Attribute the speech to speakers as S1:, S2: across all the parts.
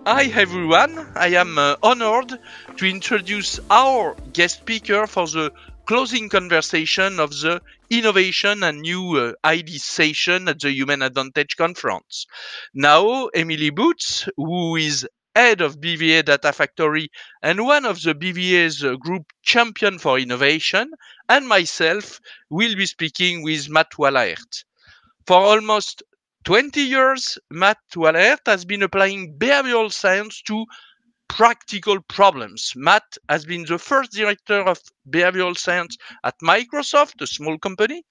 S1: Hi everyone, I am honored to introduce our guest speaker for the closing conversation of the Innovation and New Ideas session at the Human Advantage Conference. Now, Emily Boots, who is head of BVA Data Factory and one of the BVA's group champion for innovation, and myself will be speaking with Matt Wallaert. For almost 20 years, Matt Wallaert has been applying behavioral science to practical problems. Matt has been the first director of behavioral science at Microsoft, a small company.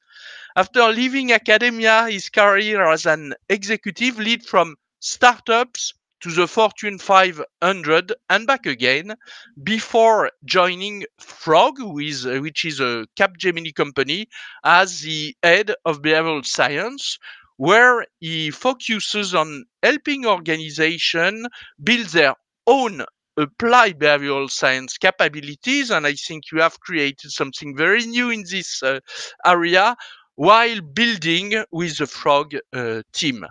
S1: After leaving academia, his career as an executive led from startups to the Fortune 500 and back again before joining Frog, which is a Capgemini company, as the head of behavioral science, where he focuses on helping organizations build their own applied behavioral science capabilities. And I think you have created something very new in this area while building with the Frog team.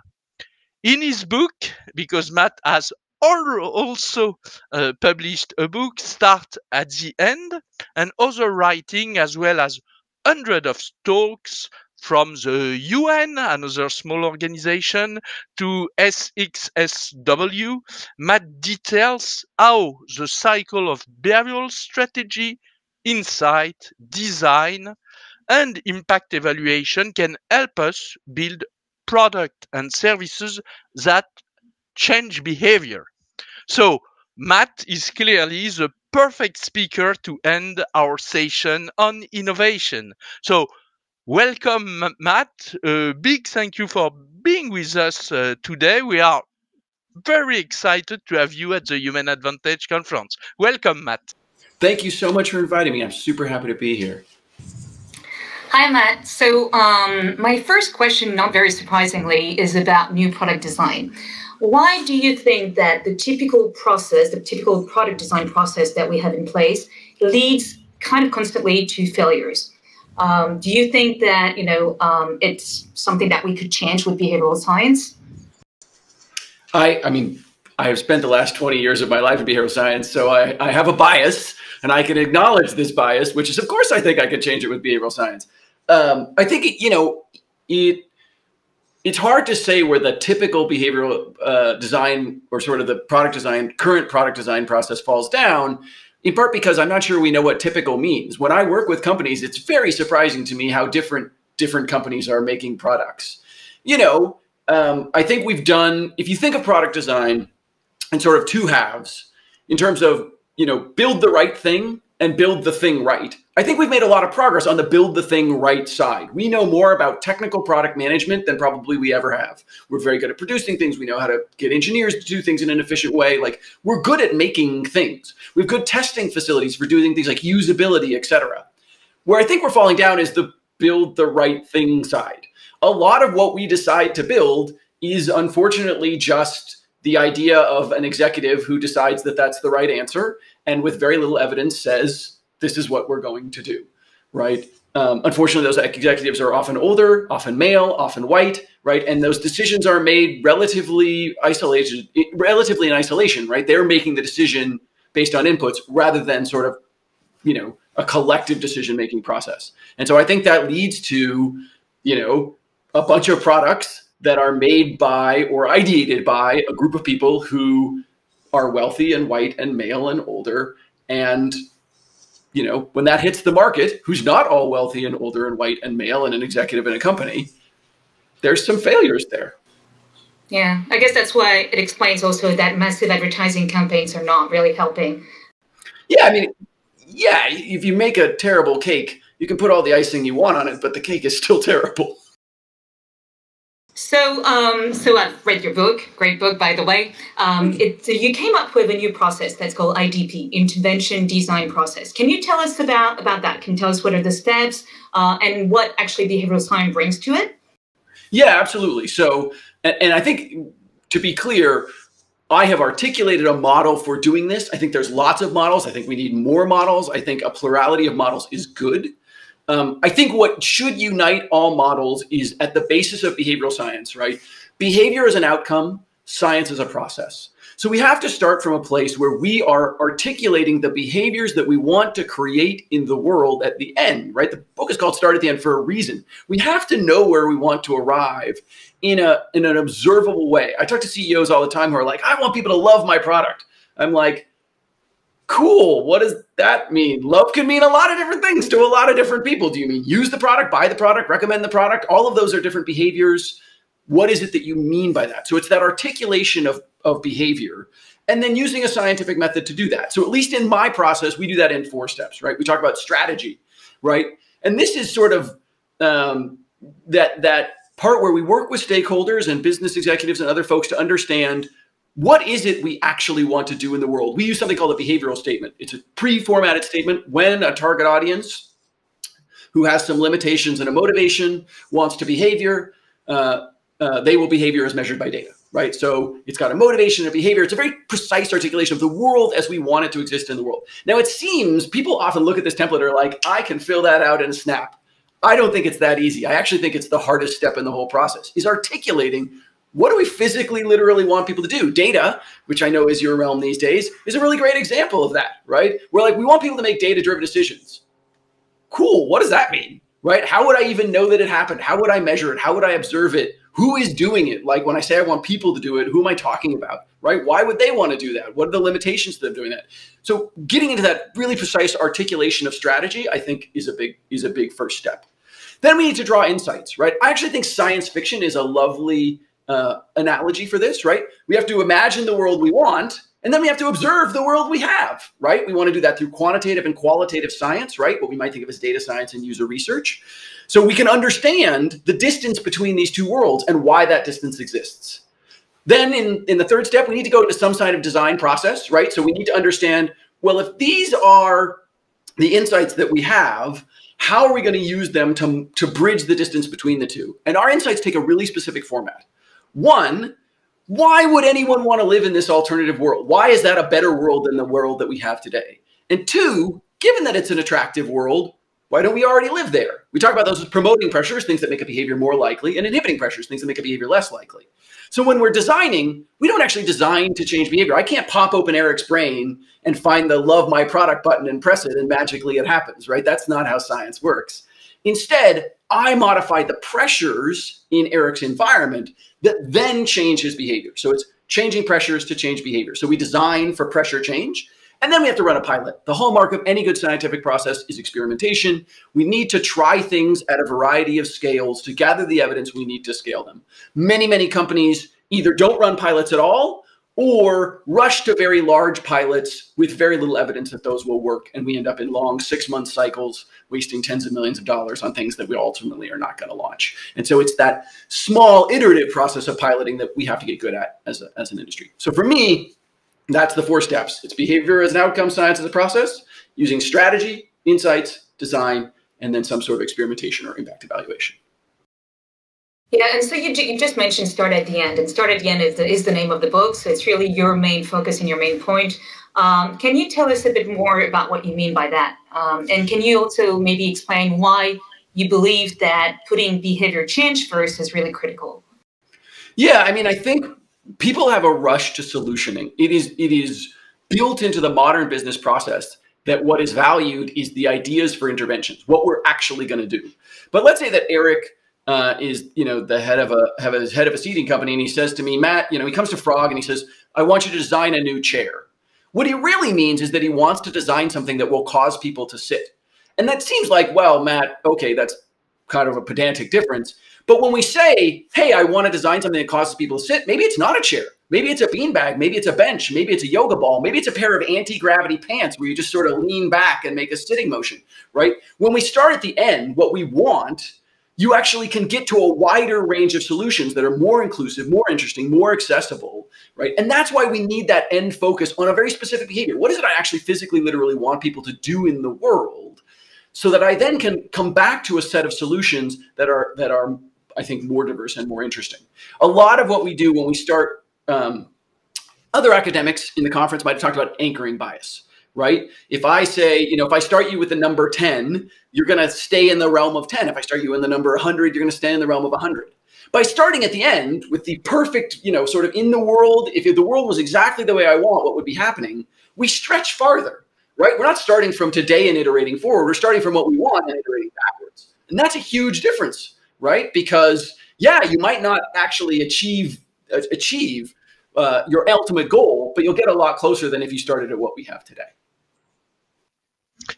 S1: In his book, because Matt has also published a book, Start at the End, and other writing as well as hundreds of talks from the UN, another small organization, to SXSW, Matt details how the cycle of behavioral strategy, insight, design, and impact evaluation can help us build product and services that change behavior. So Matt is clearly the perfect speaker to end our session on innovation. So welcome, Matt. A big thank you for being with us today. We are very excited to have you at the Human Advantage Conference. Welcome, Matt.
S2: Thank you so much for inviting me. I'm super happy to be here.
S3: Hi, Matt. So my first question, not very surprisingly, is about new product design. Why do you think that the typical process, the typical product design process that we have in place leads kind of constantly to failures? Do you think that, it's something that we could change with behavioral science?
S2: I mean, I have spent the last 20 years of my life in behavioral science, so I have a bias, and I can acknowledge this bias, which is, of course, I think I could change it with behavioral science. I think, it's hard to say where the typical behavioral design or sort of the current product design process falls down, in part because I'm not sure we know what typical means. When I work with companies, it's very surprising to me how different companies are making products. I think we've done, if you think of product design in sort of two halves, in terms of, build the right thing and build the thing right. I think we've made a lot of progress on the build the thing right side. We know more about technical product management than probably we ever have. We're very good at producing things. We know how to get engineers to do things in an efficient way. Like, we're good at making things. We have good testing facilities for doing things like usability, et cetera. Where I think we're falling down is the build the right thing side. A lot of what we decide to build is unfortunately just the idea of an executive who decides that that's the right answer and with very little evidence says, this is what we're going to do, right? Unfortunately, those executives are often older, often male, often white, right? And those decisions are made relatively in isolation, right? They're making the decision based on inputs rather than sort of, a collective decision-making process. And so I think that leads to, a bunch of products that are made by or ideated by a group of people who are wealthy and white and male and older. And, when that hits the market, who's not all wealthy and older and white and male and an executive in a company, there's some failures there.
S3: Yeah, I guess that's why it explains also that massive advertising campaigns are not really helping.
S2: Yeah, I mean, yeah, if you make a terrible cake, you can put all the icing you want on it, but the cake is still terrible.
S3: So I've read your book, great book, by the way. You came up with a new process that's called IDP, Intervention Design Process. Can you tell us about that? Can you tell us what are the steps and what actually behavioral science brings to it?
S2: Yeah, absolutely. So, and I think to be clear, I have articulated a model for doing this. I think there's lots of models. I think we need more models. I think a plurality of models is good. I think what should unite all models is at the basis of behavioral science, right? Behavior is an outcome, science is a process. So we have to start from a place where we are articulating the behaviors that we want to create in the world at the end, right? The book is called Start at the End for a reason. We have to know where we want to arrive in an observable way. I talk to CEOs all the time who are like, I want people to love my product. I'm like, cool. What does that mean? Love can mean a lot of different things to a lot of different people. Do you mean use the product, buy the product, recommend the product? All of those are different behaviors. What is it that you mean by that? So it's that articulation of behavior and then using a scientific method to do that. So at least in my process, we do that in 4 steps, right? We talk about strategy, right? And this is sort of that part where we work with stakeholders and business executives and other folks to understand what is it we actually want to do in the world. We use something called a behavioral statement. It's a pre-formatted statement when a target audience who has some limitations and a motivation wants to behavior, they will behavior as measured by data, right? So it's got a motivation and a behavior. It's a very precise articulation of the world as we want it to exist in the world. Now, it seems people often look at this template and are like, I can fill that out in a snap. I don't think it's that easy. I actually think it's the hardest step in the whole process, is articulating what do we physically, literally want people to do? Data, which I know is your realm these days, is a really great example of that, right? We're like, we want people to make data-driven decisions. Cool, what does that mean, right? How would I even know that it happened? How would I measure it? How would I observe it? Who is doing it? Like when I say I want people to do it, who am I talking about, right? Why would they want to do that? What are the limitations to them doing that? So getting into that really precise articulation of strategy, I think is a big first step. Then we need to draw insights, right? I actually think science fiction is a lovely analogy for this, right? We have to imagine the world we want, and then we have to observe the world we have, right? We want to do that through quantitative and qualitative science, right? What we might think of as data science and user research. So we can understand the distance between these two worlds and why that distance exists. Then in the third step, we need to go into some kind of design process, right? So we need to understand, well, if these are the insights that we have, how are we going to use them to bridge the distance between the two? And our insights take a really specific format. One, why would anyone want to live in this alternative world? Why is that a better world than the world that we have today? And two, given that it's an attractive world, why don't we already live there? We talk about those as promoting pressures, things that make a behavior more likely, and inhibiting pressures, things that make a behavior less likely. So when we're designing, we don't actually design to change behavior. I can't pop open Eric's brain and find the love my product button and press it and magically it happens, right? That's not how science works. Instead, I modify the pressures in Eric's environment that then change his behavior. So it's changing pressures to change behavior. So we design for pressure change, and then we have to run a pilot. The hallmark of any good scientific process is experimentation. We need to try things at a variety of scales to gather the evidence we need to scale them. Many, many companies either don't run pilots at all or rush to very large pilots with very little evidence that those will work. And we end up in long 6-month cycles, wasting tens of millions of dollars on things that we ultimately are not going to launch. And so it's that small iterative process of piloting that we have to get good at as an industry. So for me, that's the 4 steps. It's behavior as an outcome, science as a process, using strategy, insights, design, and then some sort of experimentation or impact evaluation.
S3: Yeah, and so you just mentioned Start at the End, and Start at the End is the name of the book, so it's really your main focus and your main point. Can you tell us a bit more about what you mean by that? And can you also maybe explain why you believe that putting behavior change first is really critical?
S2: Yeah, I mean, I think people have a rush to solutioning. It is built into the modern business process that what is valued is the ideas for interventions, what we're actually going to do. But let's say that Eric is, the head of a seating company, and he says to me, Matt, he comes to Frog and he says, I want you to design a new chair. What he really means is that he wants to design something that will cause people to sit. And that seems like, well, Matt, okay, that's kind of a pedantic difference. But when we say, hey, I want to design something that causes people to sit, maybe it's not a chair. Maybe it's a beanbag. Maybe it's a bench. Maybe it's a yoga ball. Maybe it's a pair of anti-gravity pants where you just sort of lean back and make a sitting motion, right? When we start at the end, what we want, you actually can get to a wider range of solutions that are more inclusive, more interesting, more accessible, right? And that's why we need that end focus on a very specific behavior. What is it I actually physically, literally want people to do in the world so that I then can come back to a set of solutions that are I think, more diverse and more interesting. A lot of what we do when we start, other academics in the conference might have talked about anchoring bias, right? If I say, if I start you with the number 10, you're going to stay in the realm of 10. If I start you in the number 100, you're going to stay in the realm of 100. By starting at the end with the perfect, sort of in the world, if the world was exactly the way I want, what would be happening? We stretch farther, right? We're not starting from today and iterating forward. We're starting from what we want and iterating backwards. And that's a huge difference, right? Because yeah, you might not actually achieve your ultimate goal, but you'll get a lot closer than if you started at what we have today.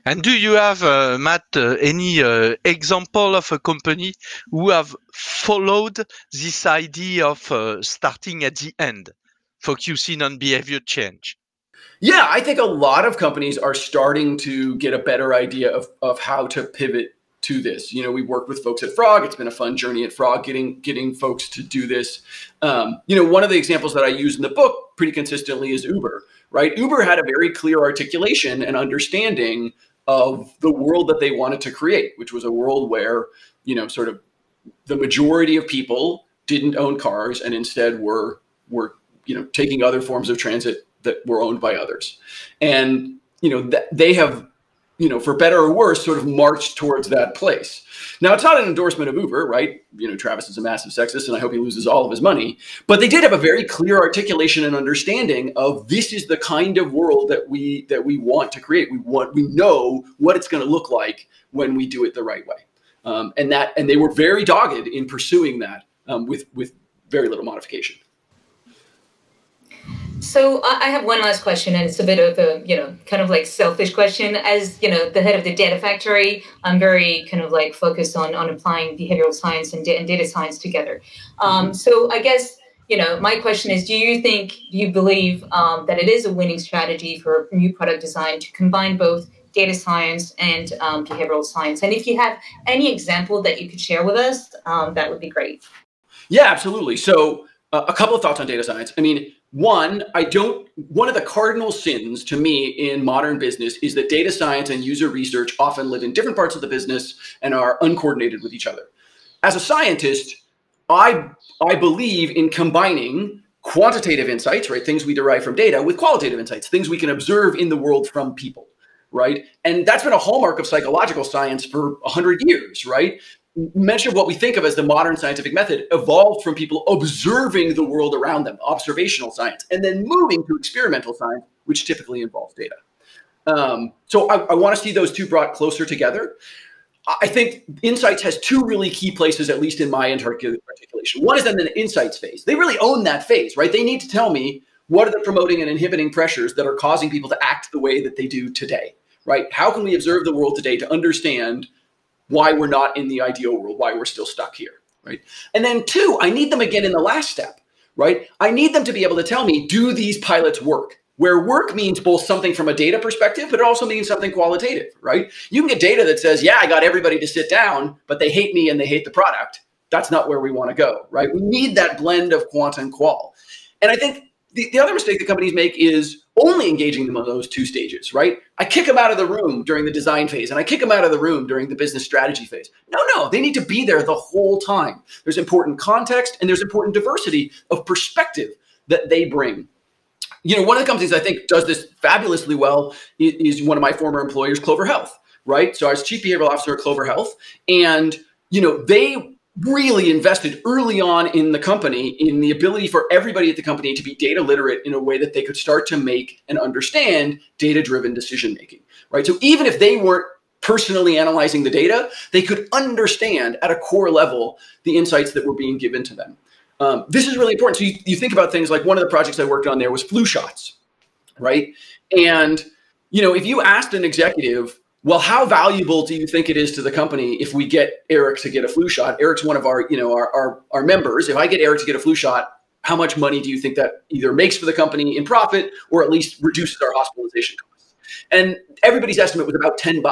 S1: And do you have, Matt, any example of a company who have followed this idea of starting at the end, focusing on behavior change?
S2: Yeah, I think a lot of companies are starting to get a better idea of how to pivot to this. We worked with folks at Frog. It's been a fun journey at Frog, getting folks to do this. One of the examples that I use in the book pretty consistently is Uber, right? Uber had a very clear articulation and understanding of the world that they wanted to create, which was a world where, sort of the majority of people didn't own cars and instead were taking other forms of transit that were owned by others. And, they have, for better or worse, sort of marched towards that place. Now, it's not an endorsement of Uber, right? Travis is a massive sexist, and I hope he loses all of his money. But they did have a very clear articulation and understanding of this is the kind of world that we want to create. We know what it's going to look like when we do it the right way, and they were very dogged in pursuing that with very little modification.
S3: So I have one last question, and it's a bit of a, kind of like selfish question. As, the head of the data factory, I'm very kind of like focused on applying behavioral science and data science together. So I guess, my question is, do you believe that it is a winning strategy for new product design to combine both data science and behavioral science? And if you have any example that you could share with us, that would be great.
S2: Yeah, absolutely. So a couple of thoughts on data science. I mean, one of the cardinal sins to me in modern business is that data science and user research often live in different parts of the business and are uncoordinated with each other. As a scientist, I believe in combining quantitative insights, right? Things we derive from data, with qualitative insights, things we can observe in the world from people, right? And that's been a hallmark of psychological science for 100 years, right? Much of what we think of as the modern scientific method evolved from people observing the world around them, observational science, and then moving to experimental science, which typically involves data. So I want to see those two brought closer together. I think insights has two really key places, at least in my articulation. One is in the insights phase. They really own that phase, right? They need to tell me what are the promoting and inhibiting pressures that are causing people to act the way that they do today, right? How can we observe the world today to understand why we're not in the ideal world, why we're still stuck here, right? And then two, I need them again in the last step, right? I need them to be able to tell me, do these pilots work? Where work means both something from a data perspective, but it also means something qualitative, right? You can get data that says, yeah, I got everybody to sit down, but they hate me and they hate the product. That's not where we want to go, right? We need that blend of quant and qual. And I think the other mistake that companies make is only engaging them on those two stages, right? I kick them out of the room during the design phase and I kick them out of the room during the business strategy phase. No, they need to be there the whole time. There's important context and there's important diversity of perspective that they bring. One of the companies I think does this fabulously well is one of my former employers, Clover Health, right? So I was chief behavioral officer at Clover Health, and they really invested early on in the company in the ability for everybody at the company to be data literate in a way that they could start to make and understand data-driven decision-making, right? So even if they weren't personally analyzing the data, they could understand at a core level the insights that were being given to them. This is really important. So you think about things like one of the projects I worked on there was flu shots, right? And, if you asked an executive, well, how valuable do you think it is to the company if we get Eric to get a flu shot? Eric's one of our, our members. If I get Eric to get a flu shot, how much money do you think that either makes for the company in profit or at least reduces our hospitalization costs? And everybody's estimate was about $10.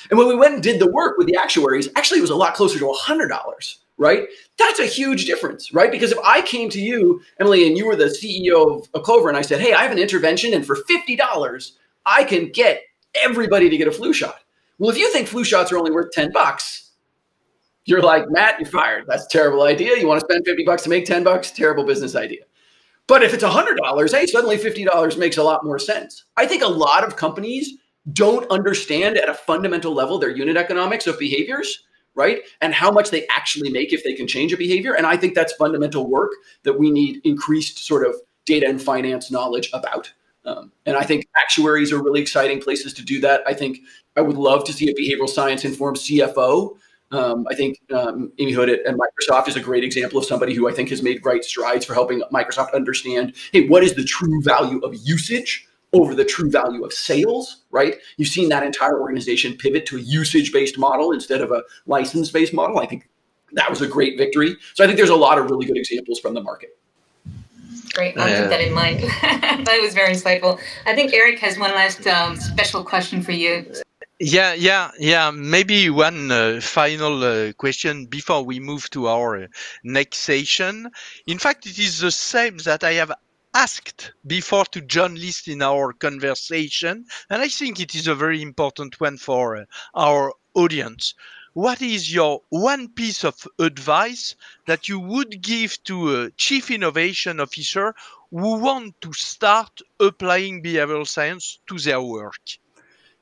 S2: And when we went and did the work with the actuaries, actually it was a lot closer to $100, right? That's a huge difference, right? Because if I came to you, Emily, and you were the CEO of Clover, and I said, hey, I have an intervention, and for $50, I can get everybody to get a flu shot. Well, if you think flu shots are only worth $10, you're like, Matt, you're fired. That's a terrible idea. You want to spend $50 to make $10? Terrible business idea. But if it's $100, hey, suddenly $50 makes a lot more sense. I think a lot of companies don't understand at a fundamental level their unit economics of behaviors, right? And how much they actually make if they can change a behavior. And I think that's fundamental work that we need increased sort of data and finance knowledge about. And I think actuaries are really exciting places to do that. I think I would love to see a behavioral science informed CFO. I think Amy Hood at Microsoft is a great example of somebody who I think has made great strides for helping Microsoft understand, hey, what is the true value of usage over the true value of sales, right? You've seen that entire organization pivot to a usage-based model instead of a license-based model. I think that was a great victory. So I think there's a lot of really good examples from the market.
S3: Great, I'll keep that in mind. That was very insightful. I think Eric has one last special question for you.
S1: Yeah. Maybe one final question before we move to our next session. In fact, it is the same that I have asked before to John List in our conversation, and I think it is a very important one for our audience. What is your one piece of advice that you would give to a chief innovation officer who want to start applying behavioral science to their work?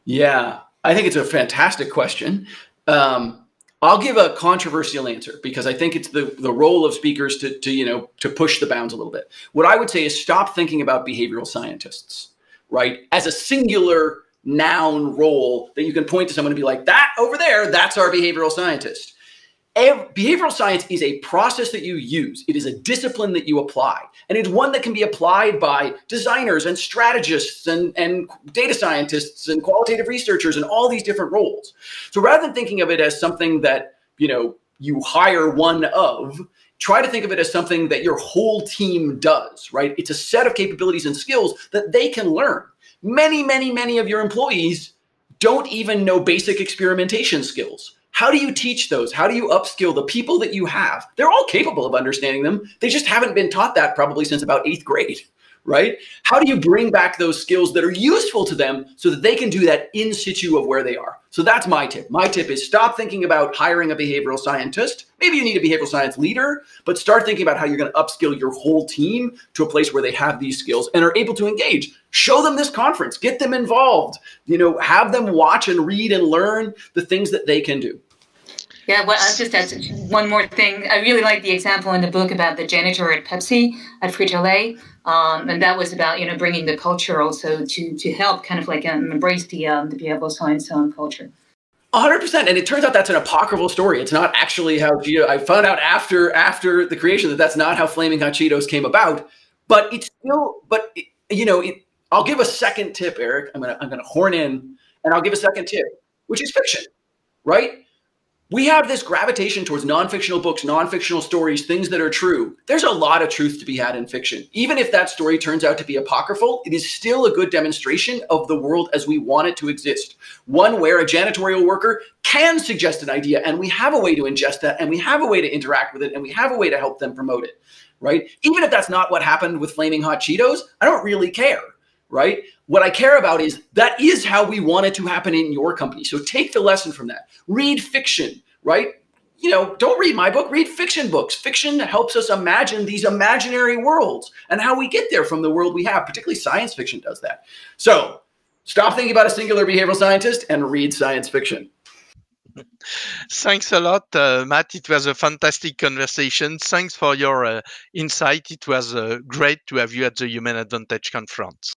S2: Yeah, I think it's a fantastic question. I'll give a controversial answer because I think it's the role of speakers to push the bounds a little bit. What I would say is stop thinking about behavioral scientists, right, as a singular noun role that you can point to someone and be like, that over there, that's our behavioral scientist. Behavioral science is a process that you use. It is a discipline that you apply. And it's one that can be applied by designers and strategists and data scientists and qualitative researchers and all these different roles. So rather than thinking of it as something that, you hire one of, try to think of it as something that your whole team does, right? It's a set of capabilities and skills that they can learn. Many of your employees don't even know basic experimentation skills. How do you teach those? How do you upskill the people that you have? They're all capable of understanding them. They just haven't been taught that probably since about 8th grade, right? How do you bring back those skills that are useful to them so that they can do that in situ of where they are? So that's my tip. My tip is stop thinking about hiring a behavioral scientist. Maybe you need a behavioral science leader, but start thinking about how you're going to upskill your whole team to a place where they have these skills and are able to engage. Show them this conference, get them involved, have them watch and read and learn the things that they can do.
S3: Yeah, well, I'll just add one more thing. I really like the example in the book about the janitor at Pepsi, at Frito-Lay. And that was about, bringing the culture also to help kind of like embrace the behavioral science culture.
S2: 100%. And it turns out that's an apocryphal story. It's not actually how I found out after the creation that's not how Flaming Hot Cheetos came about. But it's still, I'll give a second tip, Eric. I'm gonna horn in and I'll give a second tip, which is fiction, right? We have this gravitation towards non-fictional books, non-fictional stories, things that are true. There's a lot of truth to be had in fiction. Even if that story turns out to be apocryphal, it is still a good demonstration of the world as we want it to exist. One where a janitorial worker can suggest an idea and we have a way to ingest that and we have a way to interact with it and we have a way to help them promote it, right? Even if that's not what happened with Flaming Hot Cheetos, I don't really care. Right? What I care about is that is how we want it to happen in your company. So take the lesson from that. Read fiction, right? Don't read my book, read fiction books. Fiction helps us imagine these imaginary worlds and how we get there from the world we have. Particularly science fiction does that. So stop thinking about a singular behavioral scientist and read science fiction.
S1: Thanks a lot, Matt. It was a fantastic conversation. Thanks for your insight. It was great to have you at the Human Advantage Conference.